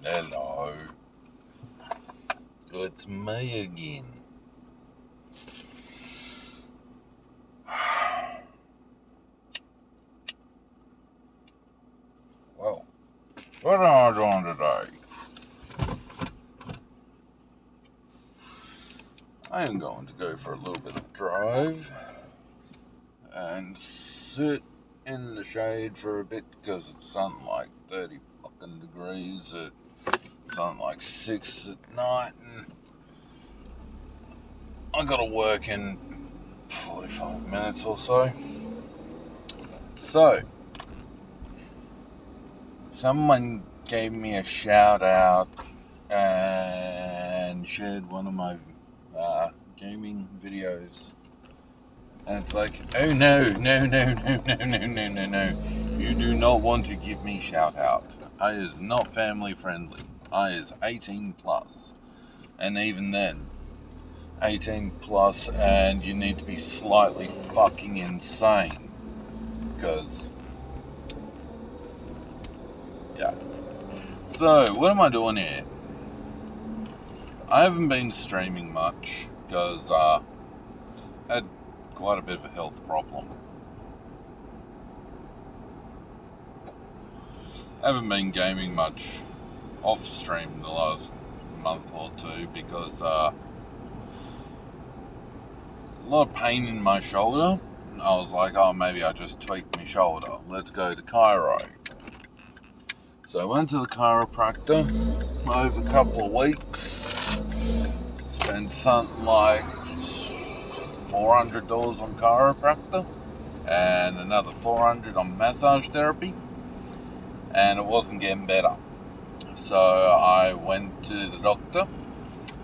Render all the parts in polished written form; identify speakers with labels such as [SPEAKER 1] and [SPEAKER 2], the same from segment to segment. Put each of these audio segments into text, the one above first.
[SPEAKER 1] Hello. It's me again. Well, what am I doing today? I am going to go for a little bit of drive and sit in the shade for a bit because it's something like 30 fucking degrees at something like 6 at night, and I gotta work in 45 minutes or so. So, someone gave me a shout out and shared one of my gaming videos, and it's like, oh no, you do not want to give me shout out. I is not family friendly. I is 18 plus, and even then 18 plus, and you need to be slightly fucking insane, because yeah. So what am I doing here? I haven't been streaming much because I had quite a bit of a health problem. I haven't been gaming much off stream the last month or two because a lot of pain in my shoulder. I was like, oh, maybe I just tweaked my shoulder. Let's go to chiro. So I went to the chiropractor over a couple of weeks. Spent something like $400 on chiropractor and another $400 on massage therapy, and it wasn't getting better. So I went to the doctor,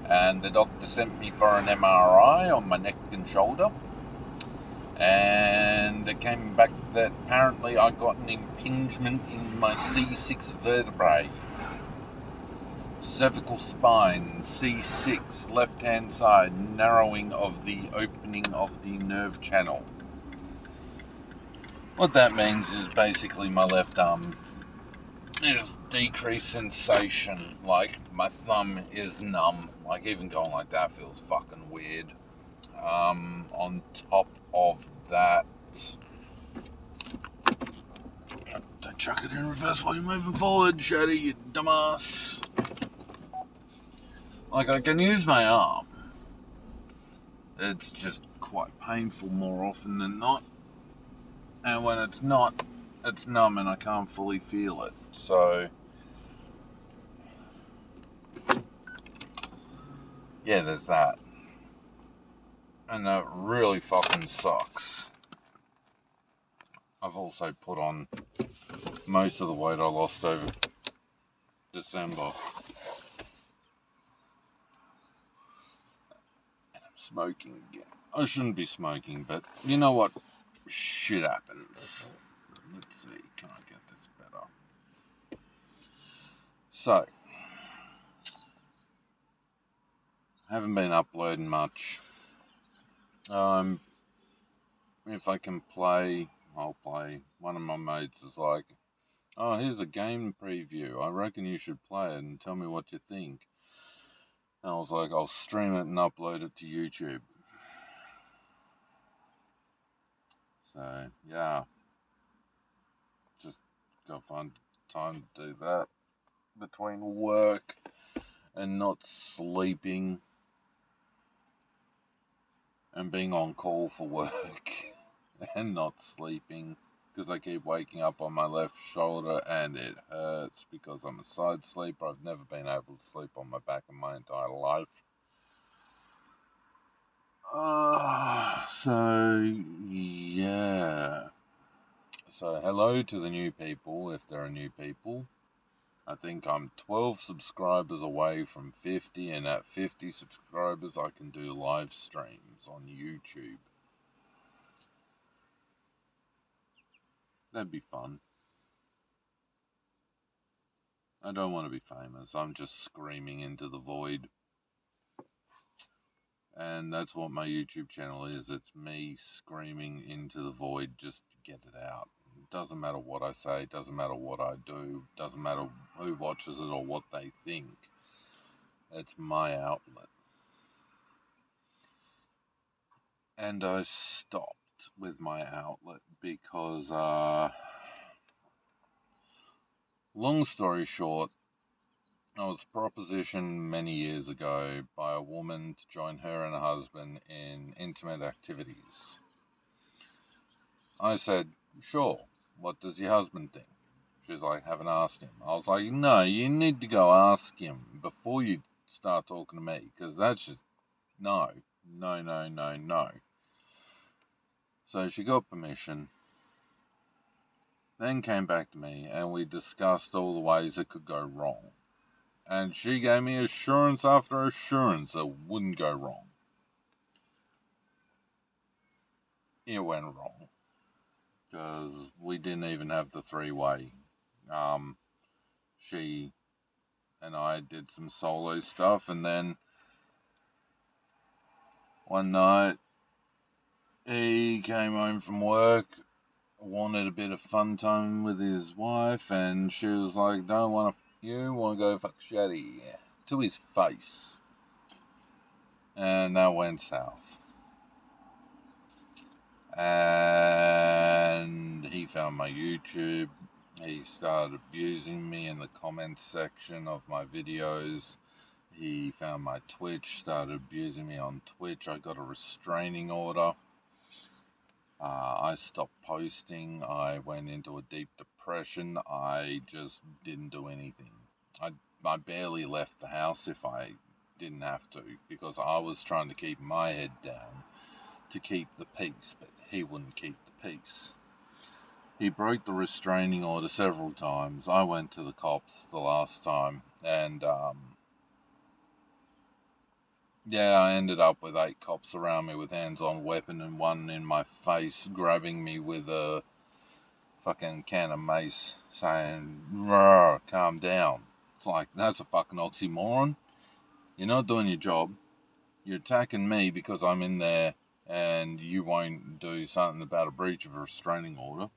[SPEAKER 1] and the doctor sent me for an MRI on my neck and shoulder, and it came back that apparently I got an impingement in my C6 vertebrae. Cervical spine, C6, left-hand side, narrowing of the opening of the nerve channel. What that means is basically my left arm is decreased sensation, like my thumb is numb, like even going like that feels fucking weird. On top of that, don't chuck it in reverse while you're moving forward, Shady, you dumbass. Like, I can use my arm, it's just quite painful more often than not, and when it's not, it's numb and I can't fully feel it. So yeah, there's that. And that really fucking sucks. I've also put on most of the weight I lost over December. And I'm smoking again. I shouldn't be smoking, but you know what? Shit happens. Let's see, can I get this better? So, I haven't been uploading much. If I can play, I'll play. One of my mates is like, oh, here's a game preview. I reckon you should play it and tell me what you think. And I was like, I'll stream it and upload it to YouTube. So, yeah. Just gotta find time to do that between work and not sleeping and being on call for work and not sleeping because I keep waking up on my left shoulder and it hurts because I'm a side sleeper. I've never been able to sleep on my back in my entire life. So yeah. So hello to the new people, if there are new people. I think I'm 12 subscribers away from 50, and at 50 subscribers I can do live streams on YouTube. That'd be fun. I don't want to be famous, I'm just screaming into the void. And that's what my YouTube channel is. It's me screaming into the void just to get it out. It doesn't matter what I say, doesn't matter what I do, doesn't matter who watches it or what they think. It's my outlet. And I stopped with my outlet because, long story short, I was propositioned many years ago by a woman to join her and her husband in intimate activities. I said, sure, what does your husband think? She's like, haven't asked him. I was like, no, you need to go ask him before you start talking to me, because that's just, no. So she got permission, then came back to me, and we discussed all the ways it could go wrong. And she gave me assurance after assurance it wouldn't go wrong. It went wrong. Because we didn't even have the three-way. She and I did some solo stuff, and then one night he came home from work, wanted a bit of fun time with his wife, and she was like, don't want to, you want to go fuck Shaddy, to his face. And that went south. And he found my YouTube. He started abusing me in the comments section of my videos. He found my Twitch, started abusing me on Twitch. I got a restraining order. I stopped posting. I went into a deep depression. I just didn't do anything. I barely left the house if I didn't have to, because I was trying to keep my head down to keep the peace, but he wouldn't keep the peace. He broke the restraining order several times. I went to the cops the last time, and I ended up with 8 cops around me with hands on weapon and one in my face grabbing me with a fucking can of mace saying, calm down. It's like, that's a fucking oxymoron. You're not doing your job. You're attacking me because I'm in there and you won't do something about a breach of a restraining order.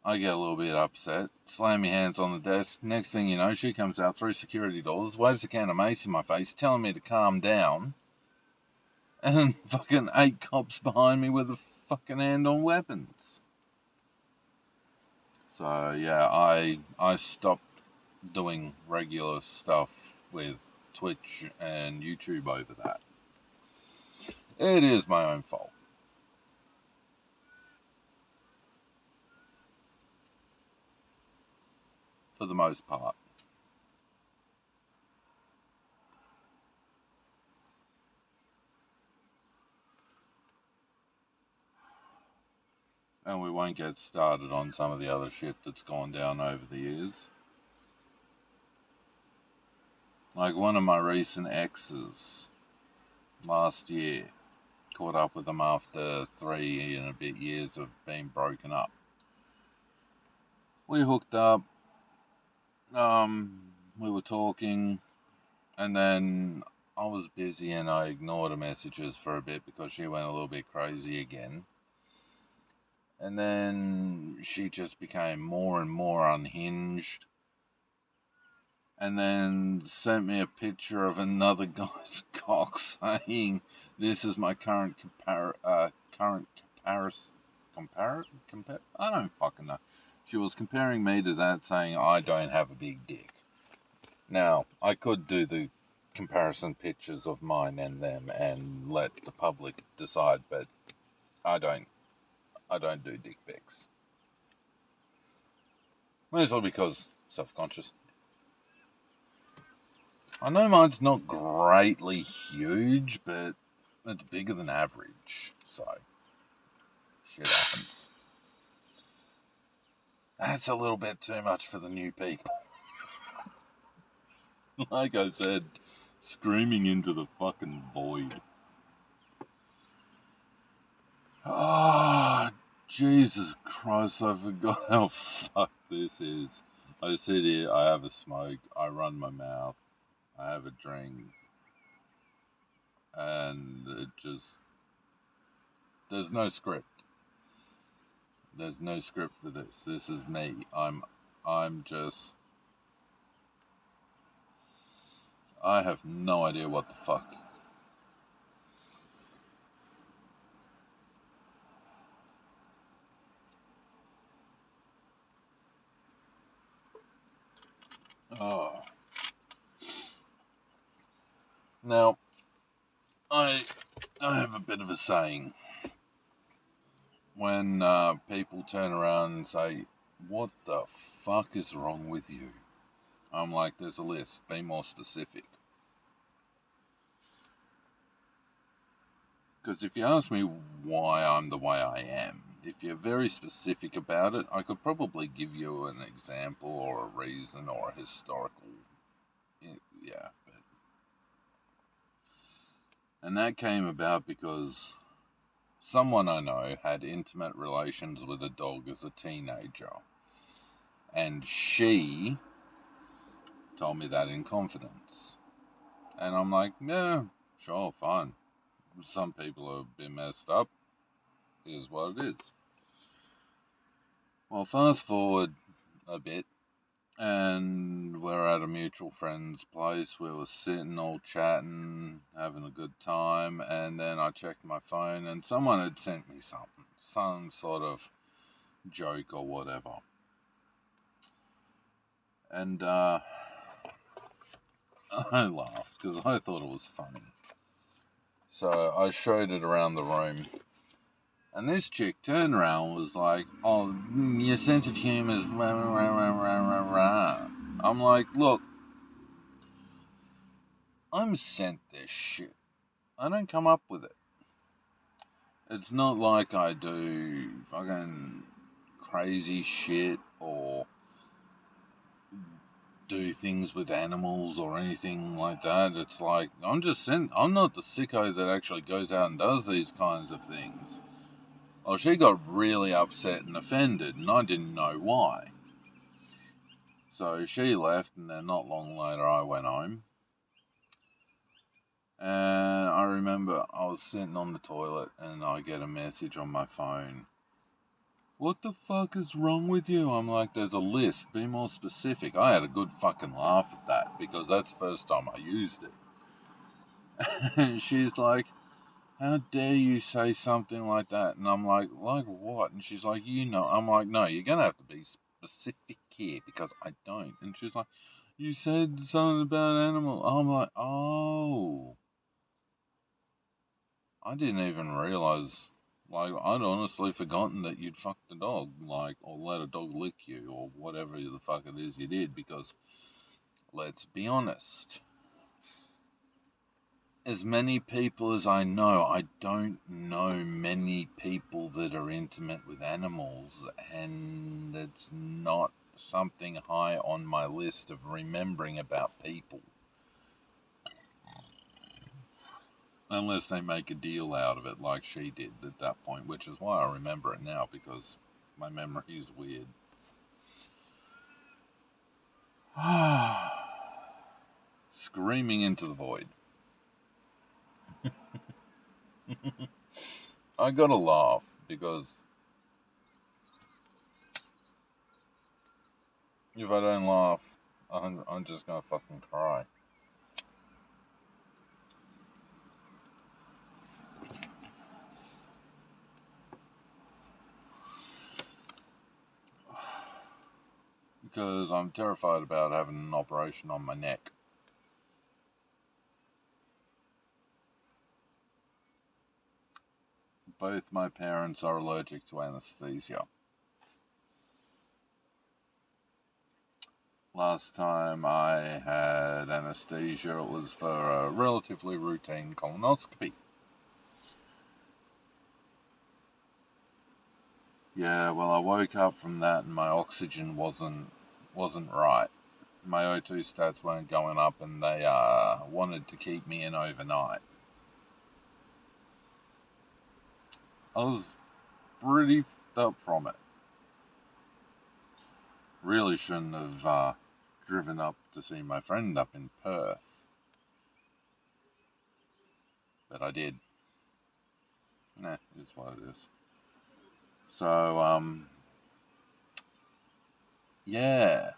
[SPEAKER 1] I get a little bit upset, slam my hands on the desk. Next thing you know, she comes out through security doors, waves a can of mace in my face, telling me to calm down, and fucking 8 cops behind me with a fucking hand on weapons. So yeah, I stopped doing regular stuff with Twitch and YouTube over that. It is my own fault. For the most part. And we won't get started on some of the other shit that's gone down over the years. Like one of my recent exes last year, caught up with them after 3 and a bit years of being broken up. We hooked up, we were talking, and then I was busy and I ignored her messages for a bit because she went a little bit crazy again. And then she just became more and more unhinged. And then sent me a picture of another guy's cock saying, this is my current comparison. I don't fucking know. She was comparing me to that, saying I don't have a big dick. Now, I could do the comparison pictures of mine and them and let the public decide, but I don't do dick pics. Mostly because self-conscious. I know mine's not greatly huge, but it's bigger than average, so shit happens. That's a little bit too much for the new people. Like I said, screaming into the fucking void. Ah, Jesus Christ, I forgot how fucked this is. I sit here, I have a smoke, I run my mouth, I have a drink, and it just... There's no script. There's no script for this. This is me. I'm I have no idea what the fuck. Oh. Now, I have a bit of a saying. When people turn around and say, "What the fuck is wrong with you?" I'm like, there's a list. Be more specific. Because if you ask me why I'm the way I am, if you're very specific about it, I could probably give you an example or a reason or a historical. Yeah. And that came about because someone I know had intimate relations with a dog as a teenager. And she told me that in confidence. And I'm like, yeah, sure, fine. Some people are a bit messed up. Here's what it is. Well, fast forward a bit, and we're at a mutual friend's place. We were sitting all chatting, having a good time, and then I checked my phone, and someone had sent me something, some sort of joke or whatever. And I laughed because I thought it was funny. So I showed it around the room. And this chick turned around and was like, "Oh, your sense of humour is rah, rah, rah, rah, rah, rah." I'm like, look, I'm sent this shit. I don't come up with it. It's not like I do fucking crazy shit or do things with animals or anything like that. It's like, I'm not the sicko that actually goes out and does these kinds of things. Well, she got really upset and offended, and I didn't know why. So she left, and then not long later I went home. And I remember I was sitting on the toilet, and I get a message on my phone. "What the fuck is wrong with you?" I'm like, there's a list, be more specific. I had a good fucking laugh at that, because that's the first time I used it. And she's like, "How dare you say something like that?" And I'm like what? And she's like, I'm like, no, you're going to have to be specific here because I don't. And she's like, "You said something about animal." I'm like, oh. I didn't even realize. Like, I'd honestly forgotten that you'd fucked a dog, like, or let a dog lick you, or whatever the fuck it is you did, because, let's be honest, as many people as I know, I don't know many people that are intimate with animals, and it's not something high on my list of remembering about people. Unless they make a deal out of it like she did at that point, which is why I remember it now, because my memory is weird. Screaming into the void. I gotta laugh because if I don't laugh, I'm just gonna fucking cry. Because I'm terrified about having an operation on my neck. Both my parents are allergic to anesthesia. Last time I had anesthesia, it was for a relatively routine colonoscopy. Yeah, well, I woke up from that and my oxygen wasn't right. My O2 stats weren't going up, and they wanted to keep me in overnight. I was pretty f***ed up from it. Really shouldn't have driven up to see my friend up in Perth, but I did. It is what it is. So Yeah.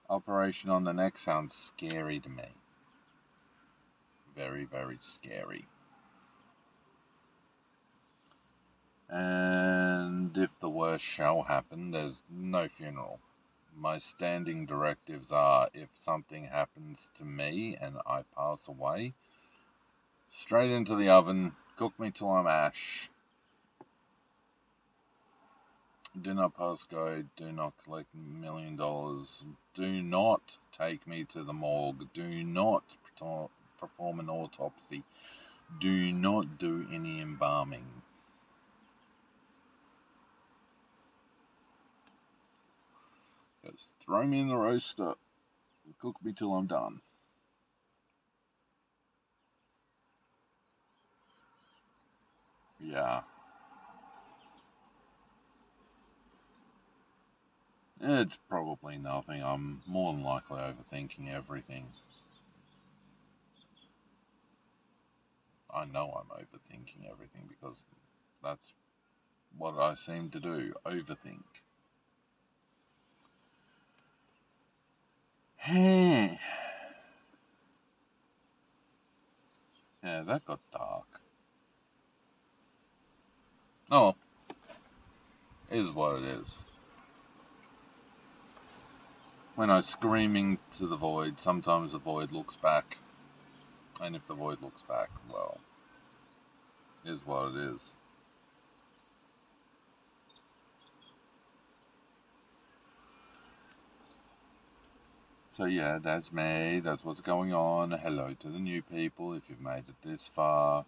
[SPEAKER 1] Operation on the neck sounds scary to me. Very, very scary. And if the worst shall happen, there's no funeral. My standing directives are if something happens to me and I pass away, straight into the oven, cook me till I'm ash. Do not pass go, do not collect $1 million, do not take me to the morgue, do not perform an autopsy, do not do any embalming. Just throw me in the roaster, cook me till I'm done. Yeah. It's probably nothing. I'm more than likely overthinking everything. I know I'm overthinking everything because that's what I seem to do, overthink. Hey. Yeah, that got dark. Oh, it is what it is. When I'm screaming to the void, sometimes the void looks back. And if the void looks back, well, it is what it is. So yeah, that's me, that's what's going on. Hello to the new people if you've made it this far.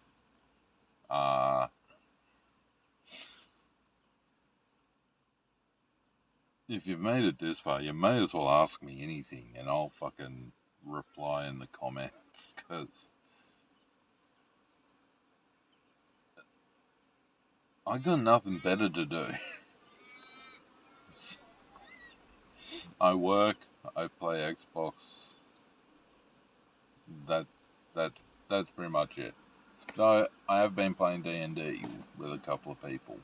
[SPEAKER 1] If you've made it this far, you may as well ask me anything and I'll fucking reply in the comments, because I got nothing better to do. I work, I play Xbox. That that's pretty much it. So I have been playing D&D with a couple of people.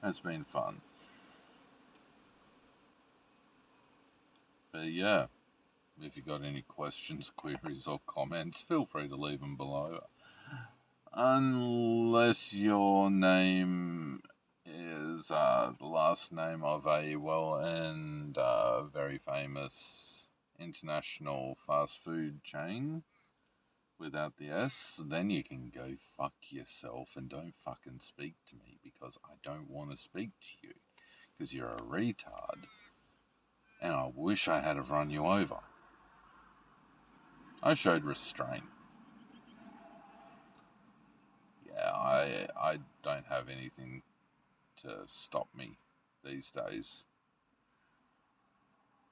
[SPEAKER 1] It's been fun. But yeah, if you got any questions, queries, or comments, feel free to leave them below. Unless your name is the last name of a well-earned, very famous international fast food chain without the S, then you can go fuck yourself and don't fucking speak to me, because I don't want to speak to you because you're a retard and I wish I had have run you over. I showed restraint. Yeah, I don't have anything to stop me these days.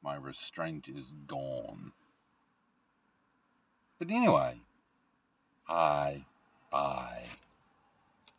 [SPEAKER 1] My restraint is gone. But anyway, hi, bye.